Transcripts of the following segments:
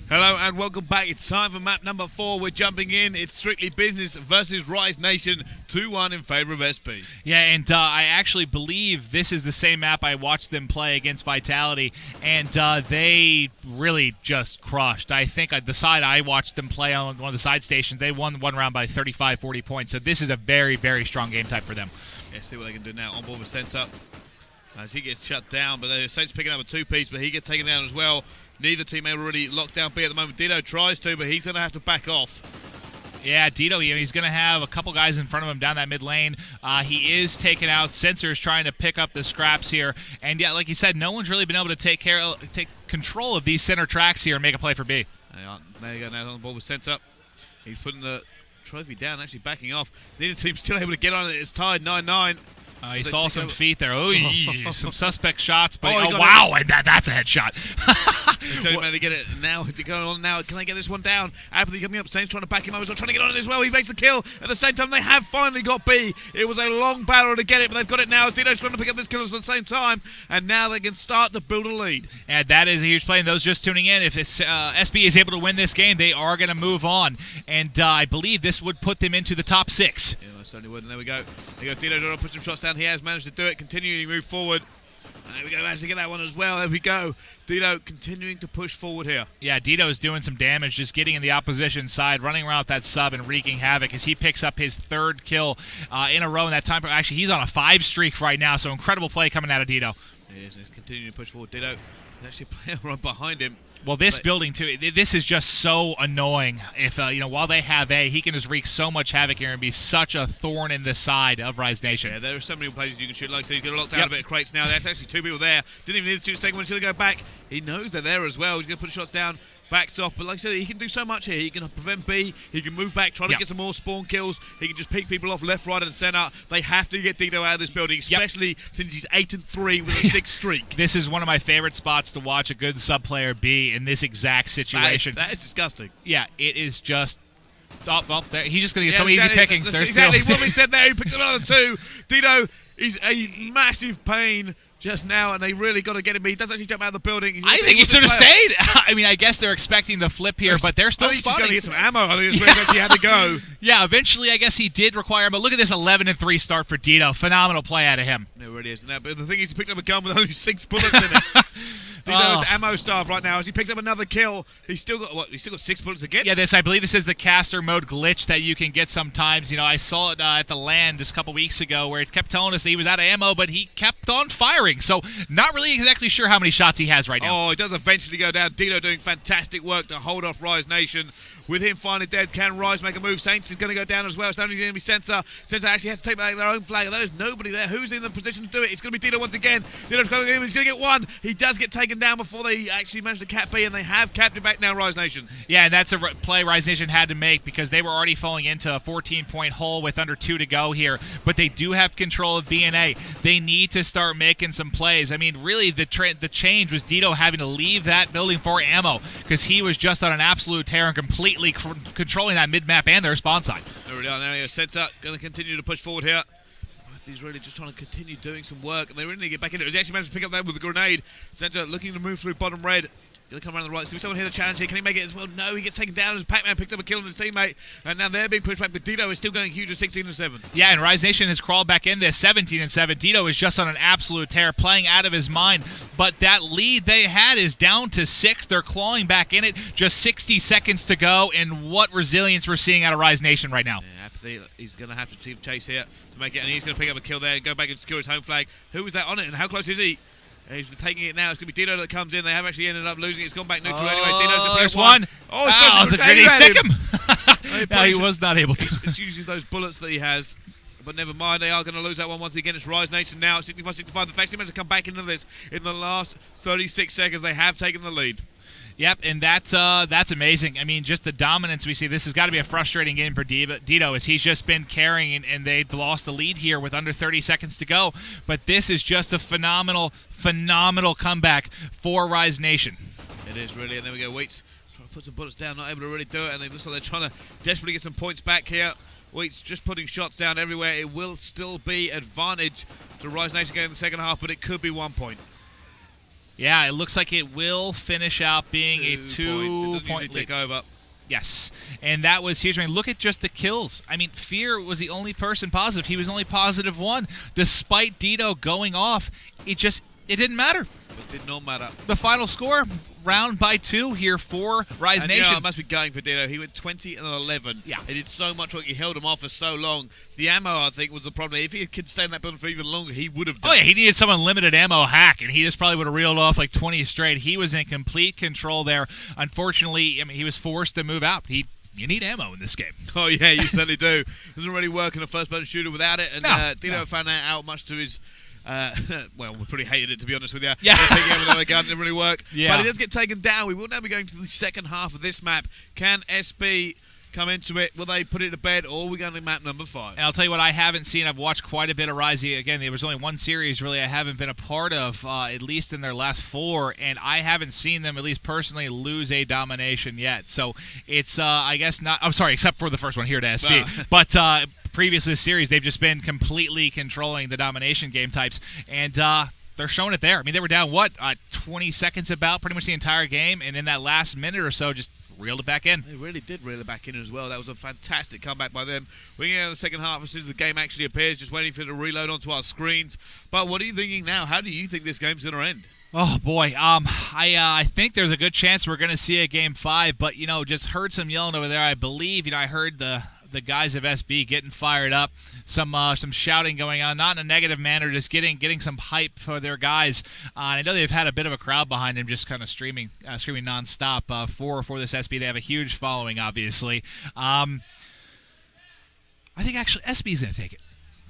Hello and welcome back. It's time for map number 4. We're jumping in. It's Strictly Business versus Rise Nation, 2-1 in favor of SP. Yeah, and I actually believe this is the same map I watched them play against Vitality, and they really just crushed. I think the side I watched them play on one of the side stations, they won one round by 35, 40 points. So this is a very, very strong game type for them. Yeah, see what they can do now. On board with Sense up as he gets shut down, but the Saints picking up a two-piece, but he gets taken down as well. Neither team able to really lock down B at the moment. Dito tries to, but he's going to have to back off. Yeah, Dito, he's going to have a couple guys in front of him down that mid lane. He is taken out. Sensors trying to pick up the scraps here. And yeah, like you said, no one's really been able to take control of these center tracks here and make a play for B. There you go, now on the ball with Sense up. He's putting the trophy down, actually backing off. Neither team's still able to get on it. It's tied 9-9. He saw some feet there. Oh, some suspect shots. But wow, and that's a headshot. He's only managed to get it now. Going on now. Can they get this one down? Apathy coming up. Saints trying to back him up as well, trying to get on it as well. He makes the kill. At the same time, they have finally got B. It was a long battle to get it, but they've got it now. Dino's trying to pick up this kill at the same time, and now they can start to build a lead. And that is a huge play. And those just tuning in, if SB is able to win this game, they are going to move on. And I believe this would put them into the top 6. Yeah, certainly would. And there we go. There you go. Dino trying to put some shots down. He has managed to do it. Continuing to move forward. And there we go. Managed to get that one as well. There we go. Dino continuing to push forward here. Yeah, Dino is doing some damage, just getting in the opposition side, running around with that sub and wreaking havoc as he picks up his 3rd kill in a row in that time. Actually, he's on a 5 streak right now, so incredible play coming out of Dino. It is. He's continuing to push forward. Dino is actually playing right behind him. Well, this building, too, this is just so annoying. If, while they have A, he can just wreak so much havoc here and be such a thorn in the side of Rise Nation. Yeah, there are so many places you can shoot. Like I said, he's going to lock down a bit of crates now. There's actually 2 people there. Didn't even need to shoot the second one. He's going to go back. He knows they're there as well. He's going to put shots down. Backs off, but like I said, he can do so much here. He can prevent B, he can move back, try to get some more spawn kills, he can just pick people off left, right, and centre. They have to get Dito out of this building, especially since he's 8-3 with a 6 streak. This is one of my favorite spots to watch a good sub player be in this exact situation. That is disgusting. Yeah, it is just... he's just going to get so easy pickings. Exactly what we said there. He picks up another 2. Dito is a massive pain just now, and they really got to get him. He does actually jump out of the building. I think he should have stayed. I mean, I guess they're expecting the flip here, but they're still spotting. He's going to get some ammo. I think that's where he actually had to go. Yeah, eventually, I guess he did require him. But look at this 11-3 start for Dito. Phenomenal play out of him. It really is. But the thing is, he picked up a gun with only 6 bullets in it. Dino's ammo starved right now as he picks up another kill. He's still got 6 bullets again. Yeah, I believe this is the caster mode glitch that you can get sometimes. I saw it at the LAN just a couple weeks ago where it kept telling us that he was out of ammo, but he kept on firing. So not really exactly sure how many shots he has right now. Oh, he does eventually go down. Dino doing fantastic work to hold off Rise Nation. With him finally dead, can Rise make a move? Saints is going to go down as well. It's only going to be Sensor. Sensor actually has to take back their own flag. There's nobody there. Who's in the position to do it? It's going to be Dino once again. Dino's going in. He's going to get 1. He does get taken down before they actually manage to cap B, and they have capped it back now, Rise Nation. Yeah, and that's a play Rise Nation had to make because they were already falling into a 14-point hole with under 2 to go here. But they do have control of B and A. They need to start making some plays. I mean, really, the change was Dito having to leave that building for ammo because he was just on an absolute tear and completely controlling that mid-map and their spawn side. There we are. Now Sensor going to continue to push forward here. He's really just trying to continue doing some work, and they really need to get back into it. He actually managed to pick up that with a grenade. Sensor looking to move through bottom red. Going to come around the right. Is someone here to challenge here? Can he make it as well? No, he gets taken down as Pac-Man picks up a kill on his teammate, and now they're being pushed back, but Dito is still going huge at 16-7. Yeah, and Rise Nation has crawled back in this 17-7. Dito is just on an absolute tear, playing out of his mind, but that lead they had is down to 6. They're clawing back in it. Just 60 seconds to go, and what resilience we're seeing out of Rise Nation right now. Yeah, Apathy, he's going to have to chase here to make it, and he's going to pick up a kill there and go back and secure his home flag. Who was that on it, and how close is he? He's taking it now. It's going to be Dino that comes in. They have actually ended up losing it. It's gone back neutral anyway. Dino's going to there's one. Oh, did he stick him? No, he was not able to. It's usually those bullets that he has. But never mind, they are going to lose that one once again. It's Rise Nation now, 65-65. They've actually managed to come back into this in the last 36 seconds. They have taken the lead. Yep, and that's amazing. I mean, just the dominance we see. This has got to be a frustrating game for Dito as he's just been carrying, and they lost the lead here with under 30 seconds to go. But this is just a phenomenal comeback for Rise Nation. It is really, and there we go. Waits trying to put some bullets down, not able to really do it, and it looks like they're trying to desperately get some points back here. Waits just putting shots down everywhere. It will still be advantage to Rise Nation going in the second half, but it could be 1 point. Yeah, it looks like it will finish out being a 2-point lead. Take over. Yes, and that was huge. I mean, look at just the kills. I mean, Fear was the only person positive. He was only positive one. Despite Dito going off, it didn't matter. It did not matter. The final score, round by 2 here for Rise Nation. Yeah, it must be going for Dito. He went 20 and 11. Yeah. He did so much work. He held him off for so long. The ammo, I think, was the problem. If he could stay in that building for even longer, he would have done. Oh, yeah, he needed some unlimited ammo hack, and he just probably would have reeled off like 20 straight. He was in complete control there. Unfortunately, I mean, he was forced to move out. You need ammo in this game. Oh, yeah, you certainly do. Doesn't really work in a first-person shooter without it. And Dito found that out much to his... well, we pretty hated it, to be honest with you. Yeah. Picking up another gun didn't really work. Yeah. But it does get taken down. We will now be going to the second half of this map. Can SB come into it? Will they put it to bed, or are we going to map number 5? And I'll tell you what I haven't seen. I've watched quite a bit of Rise. Again, there was only one series, really, I haven't been a part of, at least in their last 4, and I haven't seen them, at least personally, lose a domination yet. So it's, I guess not... I'm sorry, except for the first one here to SB. But... previous to this series, they've just been completely controlling the domination game types, and they're showing it there. I mean, they were down, 20 seconds about pretty much the entire game, and in that last minute or so, just reeled it back in. They really did reel it back in as well. That was a fantastic comeback by them. We're going to go to the second half as soon as the game actually appears, just waiting for it to reload onto our screens. But what are you thinking now? How do you think this game's going to end? Oh, boy. I think there's a good chance we're going to see a Game 5, but, just heard some yelling over there. I believe, I heard the guys of SB getting fired up, some shouting going on, not in a negative manner, just getting some hype for their guys. I know they've had a bit of a crowd behind them, just kind of screaming nonstop for this SB. They have a huge following, obviously. I think actually SB's going to take it.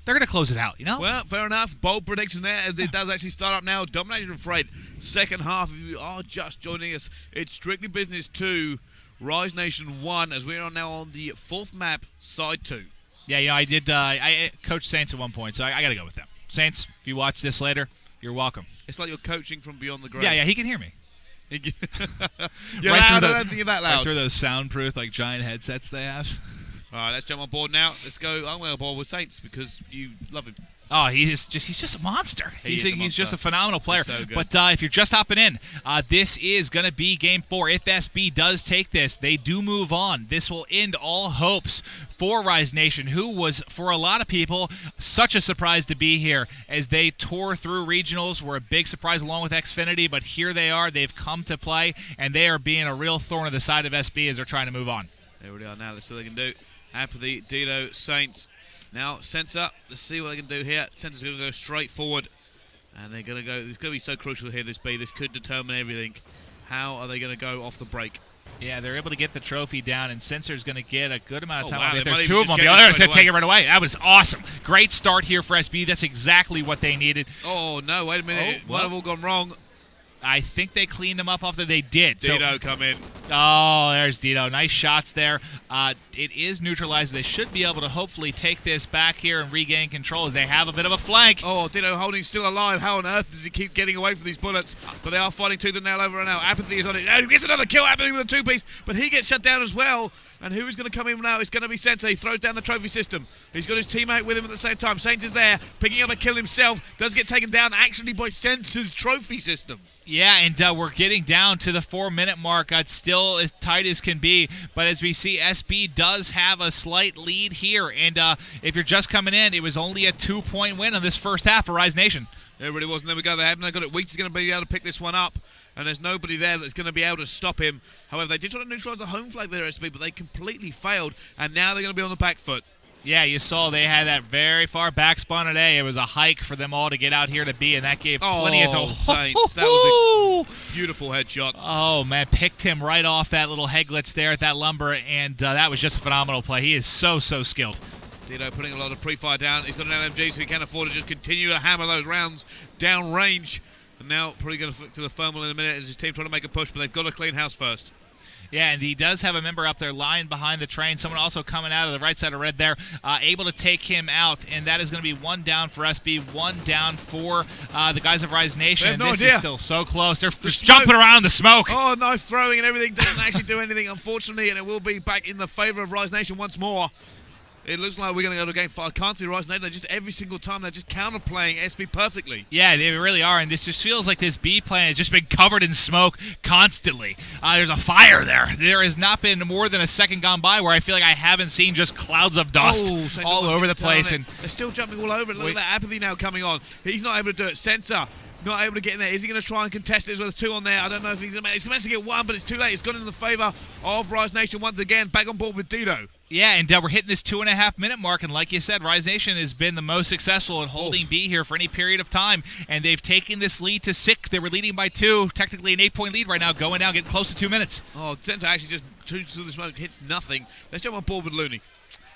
They're going to close it out, Well, fair enough. Bold prediction there, as it does actually start up now. Domination Freight, second half. If you are just joining us, it's Strictly Business 2. Rise Nation 1, as we are now on the 4th map, side 2. Yeah, I did. I coached Saints at one point, so I got to go with them. Saints, if you watch this later, you're welcome. It's like you're coaching from beyond the grave. Yeah, he can hear me. You're loud, I don't think you're that loud. Right through those soundproof, giant headsets they have. All right, let's jump on board now. Let's go. I'm on board with Saints because you love him. Oh, he's just a monster. He's just a phenomenal player. So good. But if you're just hopping in, this is going to be Game 4. If SB does take this, they do move on. This will end all hopes for Rise Nation, who was, for a lot of people, such a surprise to be here as they tore through regionals. Were a big surprise along with Xfinity, but here they are. They've come to play, and they are being a real thorn in the side of SB as they're trying to move on. There we are now. Let's see what they can do. Apathy, Dito, Saints. Now, Sensor, let's see what they can do here. Sensor's going to go straight forward. And they're going to go... It's going to be so crucial here, this B. This could determine everything. How are they going to go off the break? Yeah, they're able to get the trophy down, and Sensor's going to get a good amount of time. Wow, There's 2 of them. The other's going to take it right away. That was awesome. Great start here for SB. That's exactly what they needed. Oh, no, wait a minute. One have all gone wrong. I think they cleaned him up after they did. Dito come in. Oh, there's Dito. Nice shots there. It is neutralized, but they should be able to hopefully take this back here and regain control as they have a bit of a flank. Oh, Dito holding still alive. How on earth does he keep getting away from these bullets? But they are fighting tooth and nail over and now. Apathy is on it. He gets another kill. Apathy with a 2-piece, but he gets shut down as well. And who is going to come in now? It's going to be Sensei. He throws down the trophy system. He's got his teammate with him at the same time. Saints is there, picking up a kill himself. Does get taken down actually by Sensei's trophy system. Yeah, and we're getting down to the 4-minute mark. It's still as tight as can be. But as we see, SB does have a slight lead here. And if you're just coming in, it was only a 2-point win on this first half for Rise Nation. It really was. And there we go. They haven't got it. Weeks is going to be able to pick this one up. And there's nobody there that's going to be able to stop him. However, they did try to neutralise the home flag there, SB, but they completely failed. And now they're going to be on the back foot. Yeah, you saw they had that very far back spawn at A. It was a hike for them all to get out here to B, and that gave plenty of time. Saints. That was a beautiful headshot. Oh, man, picked him right off that little Heglitz there at that lumber, and that was just a phenomenal play. He is so skilled. Dito putting a lot of pre-fire down. He's got an LMG, so he can afford to just continue to hammer those rounds down range. And now probably going to flick to the thermal in a minute as his team trying to make a push, but they've got to clean house first. Yeah, and he does have a member up there lying behind the train. Someone also coming out of the right side of red there, able to take him out. And that is going to be 1 down for SB, 1 down for the guys of Rise Nation. No this idea. is still so close. They're just jumping around in the smoke. Oh, knife throwing and everything doesn't actually do anything, unfortunately. And it will be back in the favor of Rise Nation once more. It looks like we're going to go to game 5. I can't see Rise Nation. Just every single time they're just counterplaying SB perfectly. Yeah, they really are, and this just feels like this B plan has just been covered in smoke constantly. There's a fire there. There has not been more than a second gone by where I feel like I haven't seen just clouds of dust all over the place. And they're still jumping all over it. Look at that apathy now coming on. He's not able to do it. Sensor not able to get in there. Is he going to try and contest it as well? There's 2 on there. I don't know if he's managed to get 1, but it's too late. It's gone in the favour of Rise Nation once again. Back on board with Dido. Yeah, and we're hitting this 2.5-minute mark, and like you said, Rise Nation has been the most successful in holding B here for any period of time, and they've taken this lead to 6. They were leading by 2, technically an 8-point lead right now, going down, getting close to 2 minutes. Oh, Sensor actually just through the smoke, hits nothing. Let's jump on board with Looney.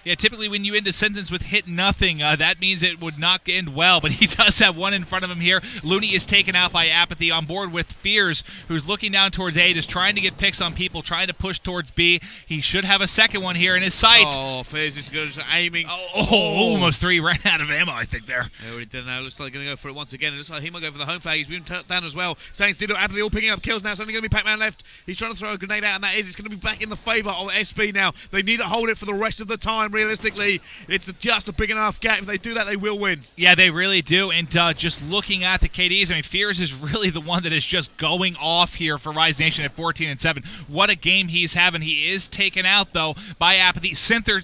Yeah, typically when you end a sentence with hit nothing, that means it would not end well, but he does have 1 in front of him here. Looney is taken out by Apathy, on board with Fears, who's looking down towards A, just trying to get picks on people, trying to push towards B. He should have a second one here in his sights. Oh, Fears is good, just aiming. Almost 3, ran out of ammo, I think, there. Yeah, well, he didn't know. Looks like going to go for it once again. It looks like he might go for the home flag. He's been turned down as well. Saints Dido, Apathy all picking up kills now. It's only going to be Pac-Man left. He's trying to throw a grenade out, and it's going to be back in the favour of SB now. They need to hold it for the rest of the time, realistically. It's just a big enough gap. If they do that, they will win. Yeah, they really do. And just looking at the KDs, I mean, Fears is really the one that is just going off here for Rise Nation at 14-7. What a game he's having. He is taken out, though, by Apathy. Sensor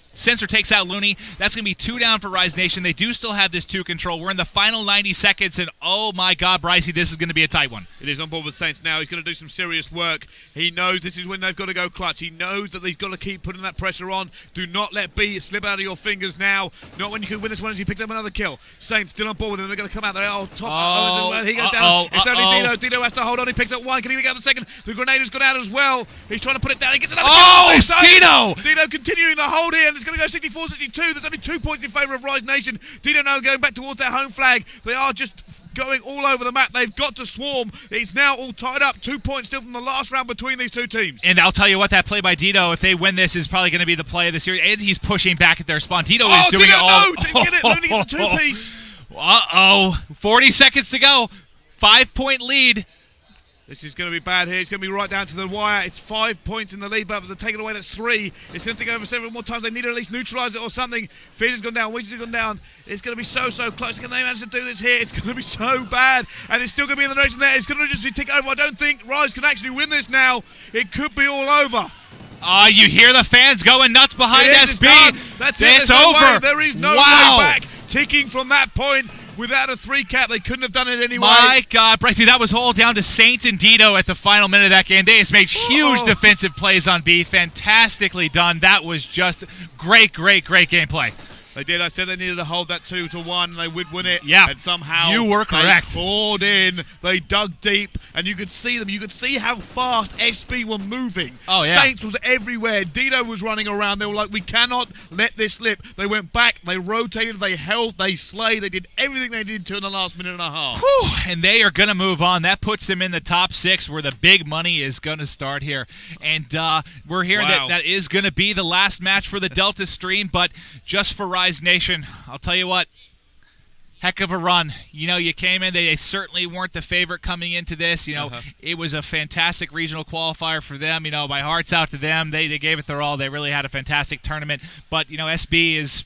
takes out Looney. That's going to be 2 down for Rise Nation. They do still have this 2 control. We're in the final 90 seconds, and oh my God, Brycey, this is going to be a tight one. It is on board with Saints now. He's going to do some serious work. He knows this is when they've got to go clutch. He knows that he's got to keep putting that pressure on. Do not let B slip out of your fingers now. Not when you can win this one as he picks up another kill. Saints still on board with him. They're going to come out there. He goes down. It's only Dido. Dido has to hold on. He picks up 1. Can he pick up the second? The grenade has gone out as well. He's trying to put it down. He gets another kill. It's Dido! Dido continuing the hold here, and it's going to go 64-62. There's only 2 points in favour of Rise Nation. Dido now going back towards their home flag. They are just going all over the map. They've got to swarm. It's now all tied up. 2 points still from the last round between these 2 teams. And I'll tell you what, that play by Dido, if they win this, is probably going to be the play of the series. And he's pushing back at their spawn. Dido is doing it all. Didn't get it. Looney gets a 2-piece. 40 seconds to go. 5-point lead. This is going to be bad here. It's going to be right down to the wire. It's 5 points in the lead, but they're taking it away. That's 3. It's going to take over several more times. They need to at least neutralise it or something. Fears has gone down. Weezy has gone down. It's going to be so close. Can they manage to do this here? It's going to be so bad. And it's still going to be in the direction there. It's going to just be tick over. I don't think Rise can actually win this now. It could be all over. You hear the fans going nuts behind SB. That's it. It's over. There is no way back. Ticking from that point. Without a 3 cap, they couldn't have done it anyway. My God, Brycey, that was all down to Saints and Dido at the final minute of that game. They just made huge defensive plays on B. Fantastically done. That was just great gameplay. They did. I said they needed to hold that 2-1 and they would win it. Yeah. And somehow you were correct. They poured in. They dug deep. And you could see them. You could see how fast SB were moving. Oh, yeah. Saints was everywhere. Dido was running around. They were like, we cannot let this slip. They went back. They rotated. They held. They slayed. They did everything they did to in the last minute and a half. Whew. And they are going to move on. That puts them in the top 6 where the big money is going to start here. And we're hearing that is going to be the last match for the Delta stream. But just for Rise Nation, I'll tell you what, heck of a run. You know, you came in, they certainly weren't the favorite coming into this. You know, it was a fantastic regional qualifier for them. You know, my heart's out to them. They gave it their all. They really had a fantastic tournament. But, you know, SB is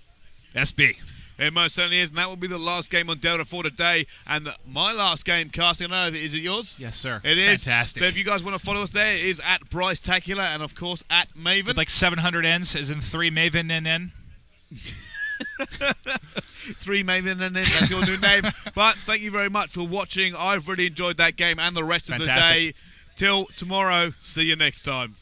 SB. It most certainly is, and that will be the last game on Delta for today. And my last game casting, I don't know, is it yours? Yes, sir. It is. Fantastic. So if you guys want to follow us there, it is at Bryce Tacular and, of course, at Maven. With like 700 N's, as in 3 Maven and N. 3 Maven and then that's your new name. But thank you very much for watching. I've really enjoyed that game and the rest of the day. Till tomorrow, see you next time.